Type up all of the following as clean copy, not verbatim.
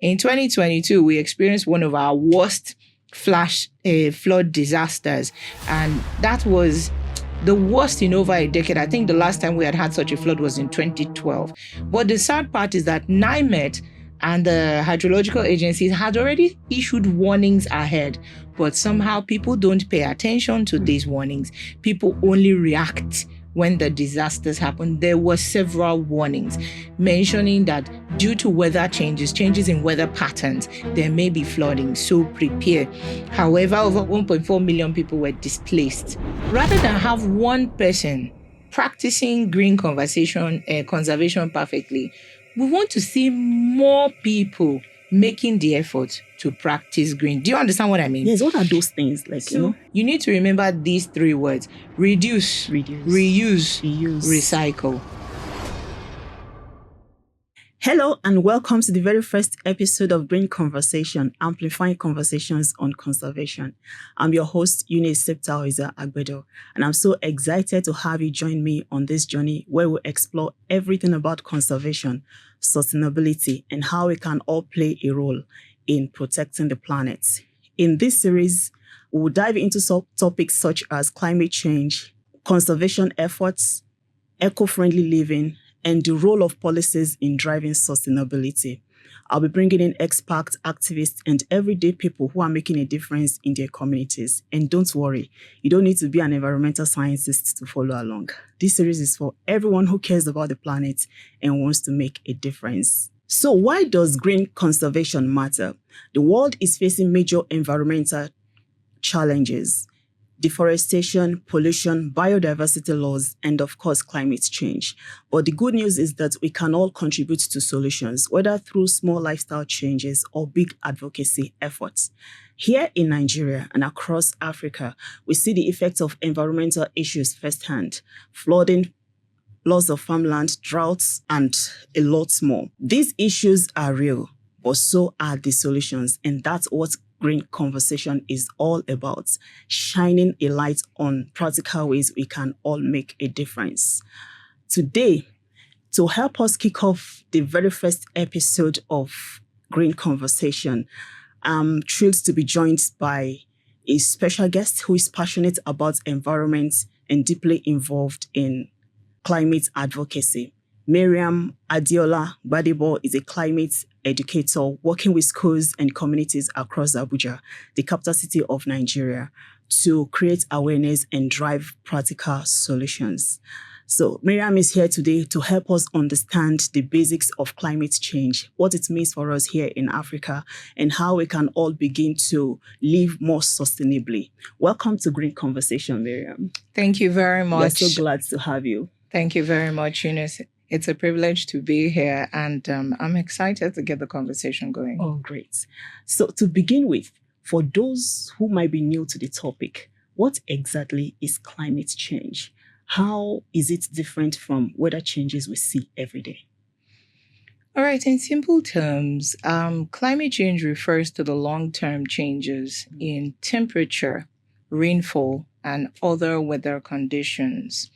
In 2022, we experienced one of our worst flash flood disasters, and that was the worst in over a decade. I think the last time we had such a flood was in 2012. But the sad part is that NIMET and the hydrological agencies had already issued warnings ahead, but somehow people don't pay attention to these warnings. People only react when the disasters happen. There were several warnings mentioning that due to weather changes in weather patterns, there may be flooding, so prepare. However, over 1.4 million people were displaced. Rather than have one person practicing green conservation perfectly, we want to see more people making the effort to practice green. Do you understand what I mean? Yes, what are those things? You need to remember these three words: reduce, reuse, recycle. Hello and welcome to the very first episode of Green Conversation, amplifying conversations on conservation. I'm your host, Eunice Septawiza Agbedo, and I'm so excited to have you join me on this journey where we explore everything about conservation, sustainability, and how we can all play a role in protecting the planet. In this series, we will dive into topics such as climate change, conservation efforts, eco-friendly living, and the role of policies in driving sustainability. I'll be bringing in experts, activists, and everyday people who are making a difference in their communities. And don't worry, you don't need to be an environmental scientist to follow along. This series is for everyone who cares about the planet and wants to make a difference. So why does green conservation matter? The world is facing major environmental challenges: deforestation, pollution, biodiversity loss, and of course, climate change. But the good news is that we can all contribute to solutions, whether through small lifestyle changes or big advocacy efforts. Here in Nigeria and across Africa, we see the effects of environmental issues firsthand: flooding, loss of farmland, droughts, and a lot more. These issues are real, but so are the solutions, and that's what Green Conversation is all about: shining a light on practical ways we can all make a difference. Today, to help us kick off the very first episode of Green Conversation, I'm thrilled to be joined by a special guest who is passionate about environment and deeply involved in climate advocacy. Mariam Adiola Gbadebo is a climate educator working with schools and communities across Abuja, the capital city of Nigeria, to create awareness and drive practical solutions. So Mariam is here today to help us understand the basics of climate change, what it means for us here in Africa, and how we can all begin to live more sustainably. Welcome to Green Conversation, Mariam. Thank you very much. We're so glad to have you. Thank you very much, Eunice. It's a privilege to be here, and I'm excited to get the conversation going. Oh, great. So to begin with, for those who might be new to the topic, what exactly is climate change? How is it different from weather changes we see every day? All right, in simple terms, climate change refers to the long-term changes in temperature, rainfall, and other weather conditions.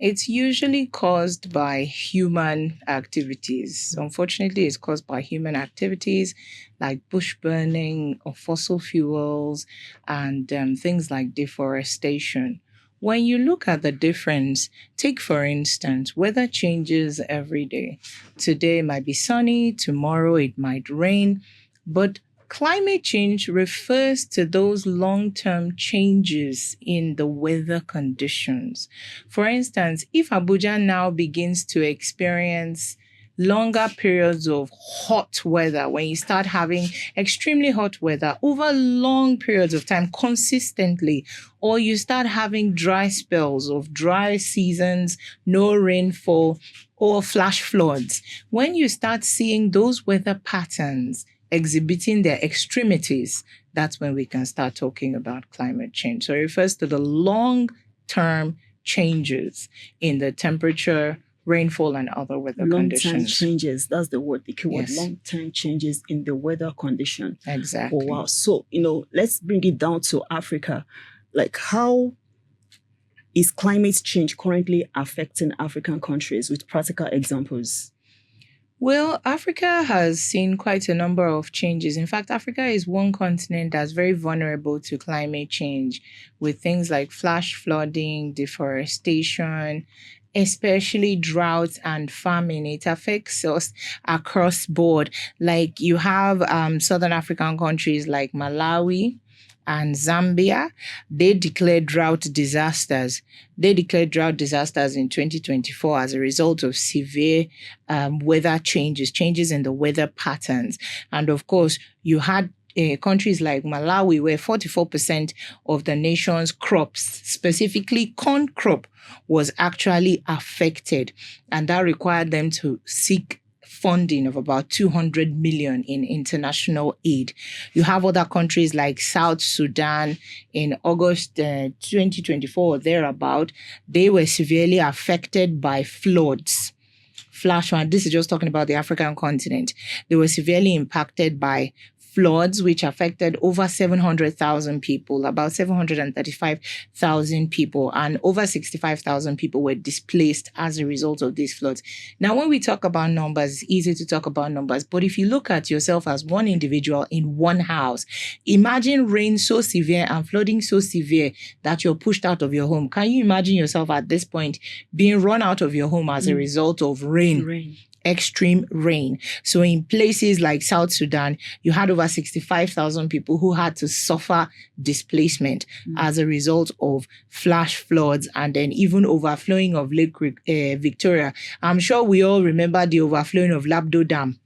It's usually caused by human activities. Unfortunately, it's caused by human activities like bush burning of fossil fuels and things like deforestation. When you look at the difference, take for instance, weather changes every day. Today it might be sunny, tomorrow it might rain, but climate change refers to those long-term changes in the weather conditions. For instance, if Abuja now begins to experience longer periods of hot weather, when you start having extremely hot weather over long periods of time consistently, or you start having dry spells of dry seasons, no rainfall, or flash floods, when you start seeing those weather patterns exhibiting their extremities, that's when we can start talking about climate change. So it refers to the long-term changes in the temperature, rainfall, and other weather conditions. Long-term changes, that's the word, the keyword. Yes. Long-term changes in the weather condition. Exactly. Oh, wow. So, let's bring it down to Africa. Like, how is climate change currently affecting African countries with practical examples? Well, Africa has seen quite a number of changes. In fact, Africa is one continent that's very vulnerable to climate change with things like flash flooding, deforestation, especially drought and famine. It affects us across board. Like you have Southern African countries like Malawi and Zambia, they declared drought disasters. They declared drought disasters in 2024 as a result of severe weather changes in the weather patterns. And of course, you had countries like Malawi, where 44% of the nation's crops, specifically corn crop, was actually affected. And that required them to seek funding of about 200 million in international aid. You have other countries like South Sudan in August 2024 or thereabout. They were severely affected by floods. Flash flood. This is just talking about the African continent. They were severely impacted by floods, which affected over 700,000 people, about 735,000 people, and over 65,000 people were displaced as a result of these floods. Now, when we talk about numbers, it's easy to talk about numbers, but if you look at yourself as one individual in one house, imagine rain so severe and flooding so severe that you're pushed out of your home. Can you imagine yourself at this point being run out of your home as a result of rain? Extreme rain. So in places like South Sudan, you had over 65,000 people who had to suffer displacement as a result of flash floods and then even overflowing of Lake Victoria. I'm sure we all remember the overflowing of Labdo Dam.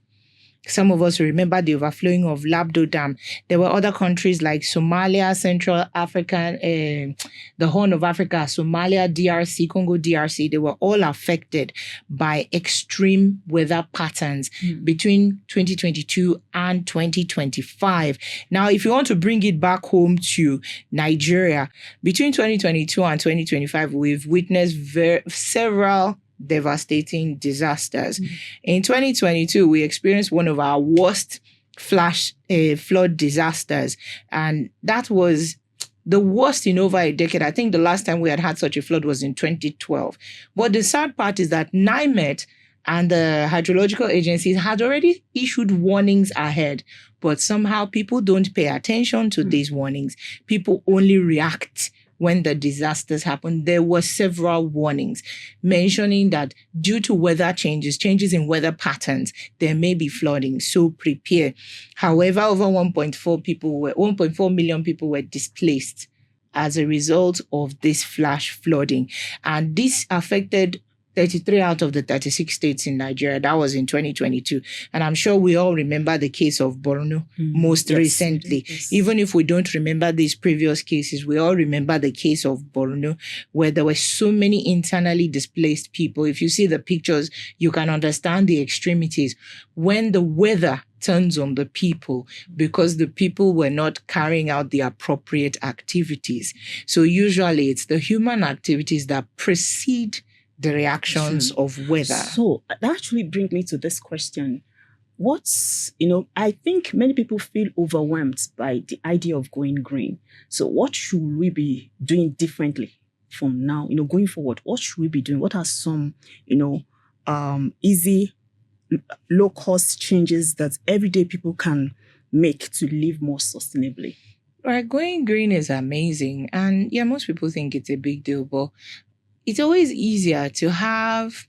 Some of us remember the overflowing of Labdo Dam. There were other countries like Somalia, Central Africa, the Horn of Africa, Somalia, DRC, Congo, DRC. They were all affected by extreme weather patterns between 2022 and 2025. Now, if you want to bring it back home to Nigeria, between 2022 and 2025, we've witnessed several devastating disasters. In 2022, we experienced one of our worst flash flood disasters, and that was the worst in over a decade. I think the last time we had such a flood was in 2012. But the sad part is that NIMET and the hydrological agencies had already issued warnings ahead, but somehow people don't pay attention to these warnings. People only react when the disasters happen. There were several warnings mentioning that due to weather changes in weather patterns, there may be flooding, so prepare. However, over 1.4 million people were displaced as a result of this flash flooding. And this affected 33 out of the 36 states in Nigeria. That was in 2022. And I'm sure we all remember the case of Borno most recently. Yes. Even if we don't remember these previous cases, we all remember the case of Borno, where there were so many internally displaced people. If you see the pictures, you can understand the extremities. When the weather turns on the people because the people were not carrying out the appropriate activities. So usually it's the human activities that precede the reactions of weather. So that actually brings me to this question. I think many people feel overwhelmed by the idea of going green. So what should we be doing differently from now, going forward? What should we be doing? What are some, easy, low-cost changes that everyday people can make to live more sustainably? Right, going green is amazing. And yeah, most people think it's a big deal, but it's always easier to have,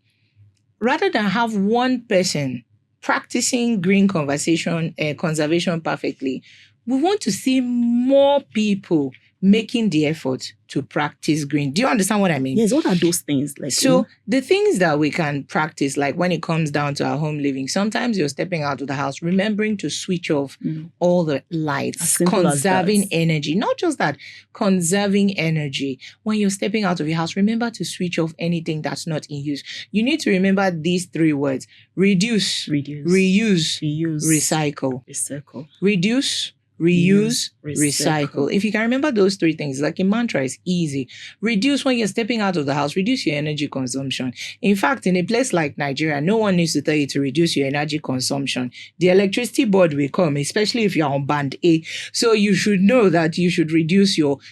rather than have one person practicing green conservation perfectly, we want to see more people making the effort to practice green. Do you understand what I mean? Yes, what are those things? The things that we can practice, like when it comes down to our home living, sometimes you're stepping out of the house, remembering to switch off all the lights, conserving energy. Not just that, conserving energy. When you're stepping out of your house, remember to switch off anything that's not in use. You need to remember these three words: reduce, reuse, recycle. Reduce, reuse, recycle. If you can remember those three things, like a mantra, is easy. Reduce when you're stepping out of the house, reduce your energy consumption. In fact, in a place like Nigeria, no one needs to tell you to reduce your energy consumption. The electricity board will come, especially if you're on band A. So you should know that you should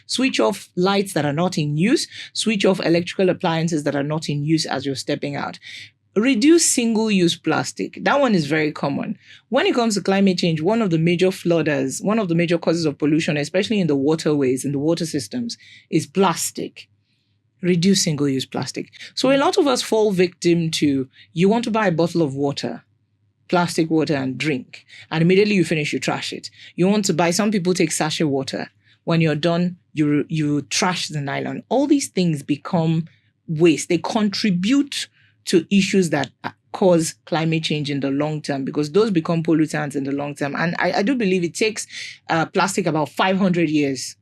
switch off lights that are not in use, switch off electrical appliances that are not in use as you're stepping out. Reduce single-use plastic. That one is very common. When it comes to climate change, one of the major causes of pollution, especially in the waterways, in the water systems, is plastic. Reduce single-use plastic. So a lot of us fall victim to, you want to buy a bottle of water, plastic water, and drink, and immediately you finish, you trash it. You want to buy, some people take sachet water. When you're done, you trash the nylon. All these things become waste. They contribute to issues that cause climate change in the long term, because those become pollutants in the long term. And I do believe it takes plastic about 500 years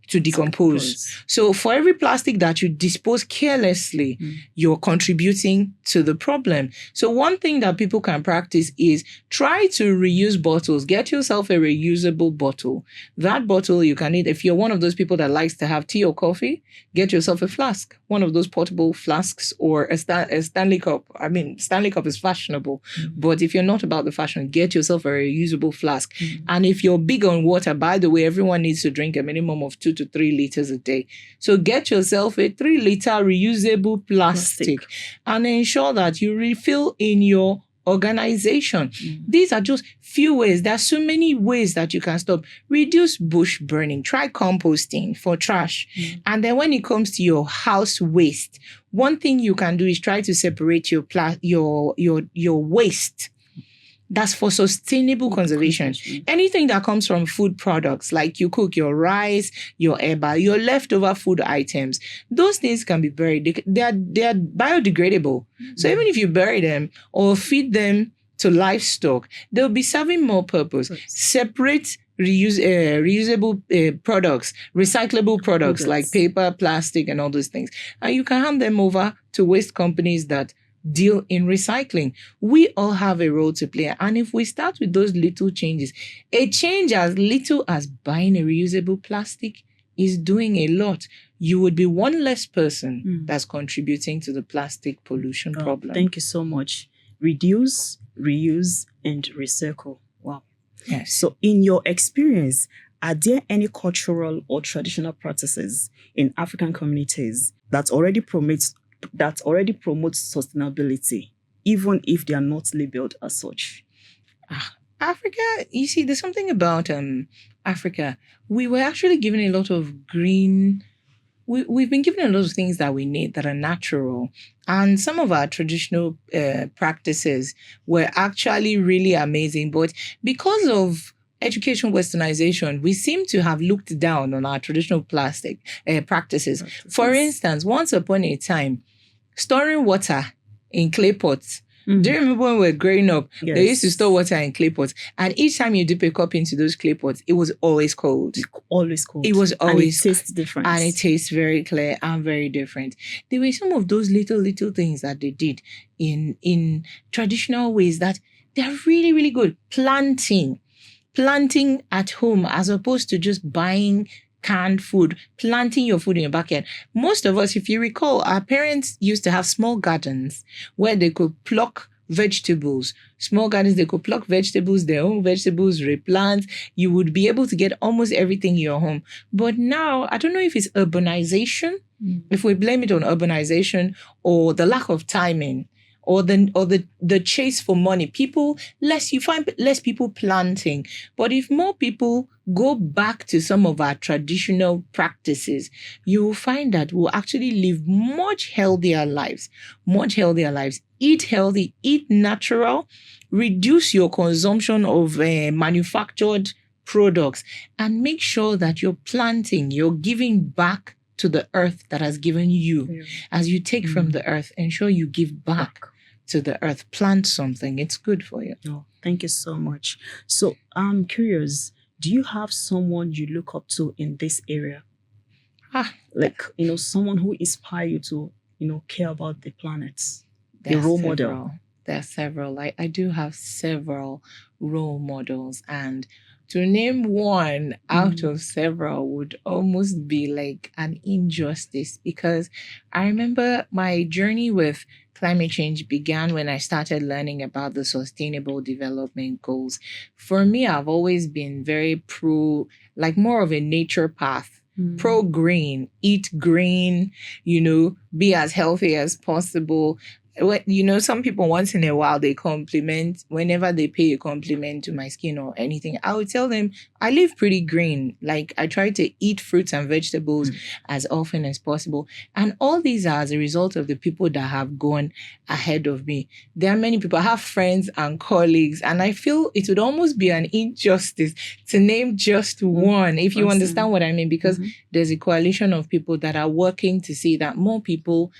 to decompose. So for every plastic that you dispose carelessly, you're contributing to the problem. So one thing that people can practice is try to reuse bottles. Get yourself a reusable bottle. That bottle you can eat. If you're one of those people that likes to have tea or coffee, get yourself a flask, one of those portable flasks, or a Stanley Cup. I mean, Stanley Cup is fashionable, but if you're not about the fashion, get yourself a reusable flask. And if you're big on water, by the way, everyone needs to drink a minimum of 2 to 3 liters a day. So get yourself a 3-liter reusable plastic and ensure that you refill in your organization. These are just few ways. There are so many ways that you can stop. Reduce bush burning. Try composting for trash. And then when it comes to your house waste, one thing you can do is try to separate your waste. That's for sustainable conservation. Anything that comes from food products, like you cook your rice, your eba, your leftover food items, those things can be buried. They are biodegradable. So even if you bury them or feed them to livestock, they'll be serving more purpose. Separate reusable products, recyclable products like paper, plastic, and all those things. And you can hand them over to waste companies that deal in recycling. We all have a role to play. And if we start with those little changes, a change as little as buying a reusable plastic is doing a lot. You would be one less person that's contributing to the plastic pollution problem. Thank you so much. Reduce, reuse, and recycle. Wow. Yes. So in your experience, are there any cultural or traditional practices in African communities that already promotes sustainability, even if they are not labeled as such? Africa, you see, there's something about Africa. We were actually given a lot of green. We've been given a lot of things that we need that are natural. And some of our traditional practices were actually really amazing. But because of education westernization, we seem to have looked down on our traditional plastic practices. For instance, once upon a time, storing water in clay pots. Do you remember when we were growing up? Yes. They used to store water in clay pots. And each time you dip a cup into those clay pots, it was always cold. Always cold. It was always. And it tastes different. And it tastes very clear and very different. There were some of those little things that they did in traditional ways that they're really, really good. Planting at home as opposed to just buying canned food, planting your food in your backyard. Most of us, if you recall, our parents used to have small gardens where they could pluck vegetables. Small gardens, they could pluck vegetables, their own vegetables, replant. You would be able to get almost everything in your home. But now, I don't know if it's urbanization, if we blame it on urbanization or the lack of timing, or the chase for money. You find less people planting. But if more people go back to some of our traditional practices, you will find that we'll actually live much healthier lives. Eat healthy, eat natural, reduce your consumption of manufactured products, and make sure that you're planting, you're giving back to the earth that has given you. As you take from the earth, ensure you give back to the earth. Plant something. It's good for you. Oh, thank you so much. So I'm curious, do you have someone you look up to in this area? Like, someone who inspires you to, care about the planet? The role model. There are several. I do have several role models, and to name one out of several would almost be like an injustice, because I remember my journey with climate change began when I started learning about the Sustainable Development Goals. For me, I've always been very more of a nature path. Pro-green, eat green, be as healthy as possible. Some people once in a while they compliment, whenever they pay a compliment to my skin or anything, I would tell them I live pretty green. Like, I try to eat fruits and vegetables as often as possible. And all these are as a result of the people that have gone ahead of me. There are many people, I have friends and colleagues, and I feel it would almost be an injustice to name just one, if you understand what I mean, because there's a coalition of people that are working to see that more people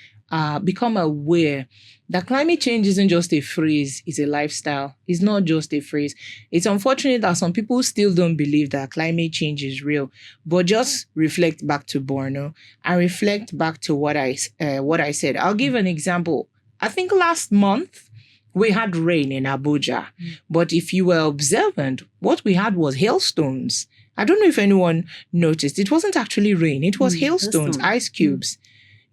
become aware that climate change isn't just a phrase, it's a lifestyle. It's not just a phrase. It's unfortunate that some people still don't believe that climate change is real. But just reflect back to Borno and reflect back to what I said. I'll give an example. I think last month we had rain in Abuja. But if you were observant, what we had was hailstones. I don't know if anyone noticed. It wasn't actually rain. It was hailstones, ice cubes.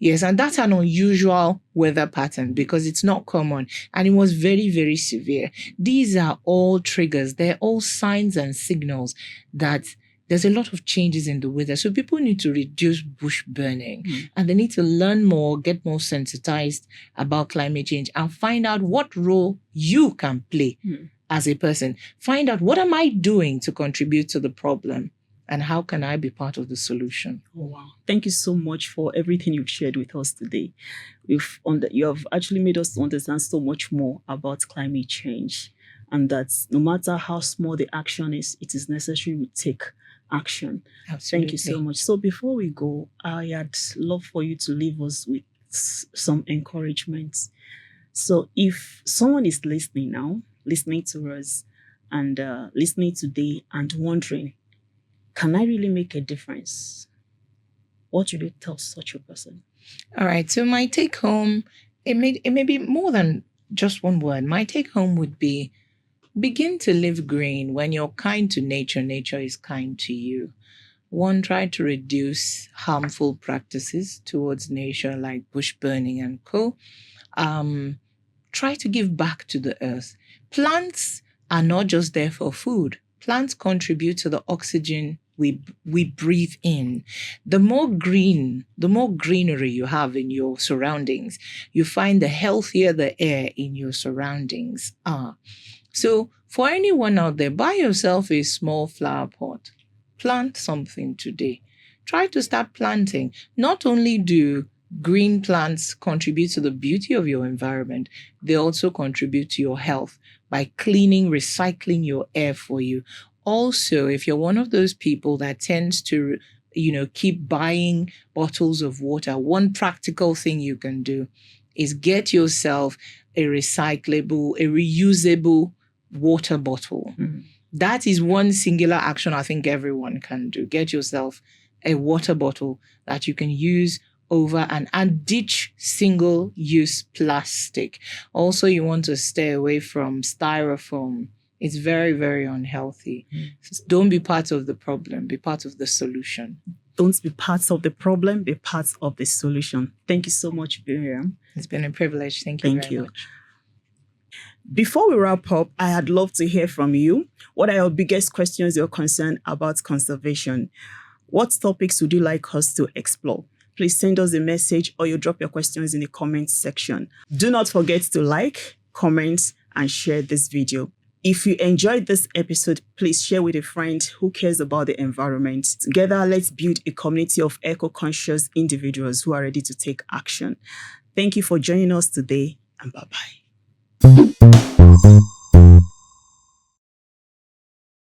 Yes, and that's an unusual weather pattern because it's not common, and it was very, very severe. These are all triggers. They're all signs and signals that there's a lot of changes in the weather. So people need to reduce bush burning, and they need to learn more, get more sensitized about climate change, and find out what role you can play as a person. Find out, what am I doing to contribute to the problem? And how can I be part of the solution? Oh, wow. Thank you so much for everything you've shared with us today. You have actually made us understand so much more about climate change, and that no matter how small the action is, it is necessary we take action. Absolutely. Thank you so much. So before we go, I'd love for you to leave us with some encouragement. So if someone is listening now, listening to us and listening today and wondering, can I really make a difference? What would you tell such a person? All right. So my take home, it may be more than just one word. My take home would be, begin to live green. When you're kind to nature, nature is kind to you. One, try to reduce harmful practices towards nature like bush burning and co. Try to give back to the earth. Plants are not just there for food. Plants contribute to the oxygen we breathe in. The more greenery you have in your surroundings, you find the healthier the air in your surroundings are. So for anyone out there, buy yourself a small flower pot. Plant something today. Try to start planting. Not only do green plants contribute to the beauty of your environment, they also contribute to your health by cleaning, recycling your air for you. Also, if you're one of those people that tends to, keep buying bottles of water, one practical thing you can do is get yourself a recyclable, a reusable water bottle. That is one singular action I think everyone can do. Get yourself a water bottle that you can use over and ditch single-use plastic. Also, you want to stay away from styrofoam. It's very, very unhealthy. So don't be part of the problem. Be part of the solution. Don't be part of the problem. Be part of the solution. Thank you so much, Miriam. It's been a privilege. Thank you very much. Before we wrap up, I'd love to hear from you. What are your biggest questions or concerns about conservation? What topics would you like us to explore? Please send us a message or you drop your questions in the comments section. Do not forget to like, comment, and share this video. If you enjoyed this episode, please share with a friend who cares about the environment. Together, let's build a community of eco-conscious individuals who are ready to take action. Thank you for joining us today, and bye-bye.